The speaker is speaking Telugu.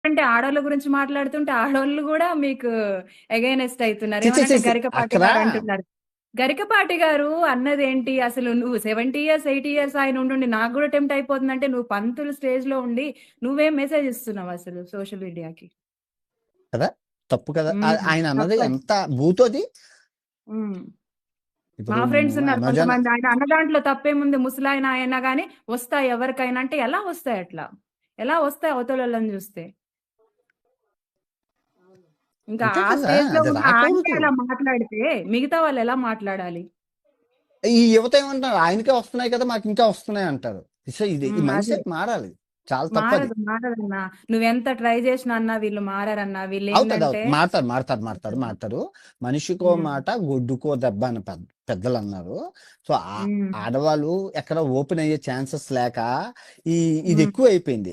అంటే ఆడోళ్ళ గురించి మాట్లాడుతుంటే ఆడోళ్ళు కూడా మీకు ఎగైనెస్ట్ అవుతున్నారు. చి చి చి ఏమనంటే చి. గరికపాటి అక్కడ గారు అంటున్నారు. గరికపాటి గారు అన్నదేంటి అసలు నువ్వు 70 ఇయర్స్ 80 ఇయర్స్ ఆయన ఉండి నాకు కూడా టెంప్ట్ అయిపోతుందంటే నువ్వు పంతులు స్టేజ్ లో ఉండి నువ్వేం మెసేజ్ ఇస్తున్నావు అసలు సోషల్ మీడియాకి? కదా, తప్పు కదా. ఆయన అన్నది తప్పదు. ఎంత బూతోది. మా ఇప్పుడు ఫ్రెండ్స్ ఉన్నారు అమెజాన్ కొంతమంది, ఆయన అన్న దాంట్లో తప్పేముంది, ముసలాయన అయినా కానీ వస్తాయి ఎవరికైనా అంటే ఎలా వస్తాయి అట్లా? ఎలా వస్తాయి అవతలని చూస్తే? ఇంకా అంతే ఆ కదా, స్టేజ్ లో అది ఉన్న ఆంటీ రాకూడదు. అలా మాట్లాడితే మిగతా వాళ్ళు ఎలా మాట్లాడాలి? ఈ యువత ఏమంటారు, ఆయనకే వస్తున్నాయి కదా మాకు ఇంకా వస్తున్నాయి అంటారు. సో ఇది ఈ మైండ్ అదే సెట్ మారాలి. చాలా తప్పది. మారదు మారదన్నా. నువ్వెంత ట్రై చేసినా అన్నా వీళ్ళు మారరన్నా. వీళ్ళు అవుతుంది, ఏంటంటే అవుతుంది, మారుతారు మారుతారు మారుతారు మారుతారు. మనిషికో మాట గొడ్డుకో దెబ్బ అని పెద్దలు అన్నారు. సో ఆడవాళ్ళు ఎక్కడ ఓపెన్ అయ్యే ఛాన్సెస్ లేక ఈ ఇది ఎక్కువ అయిపోయింది.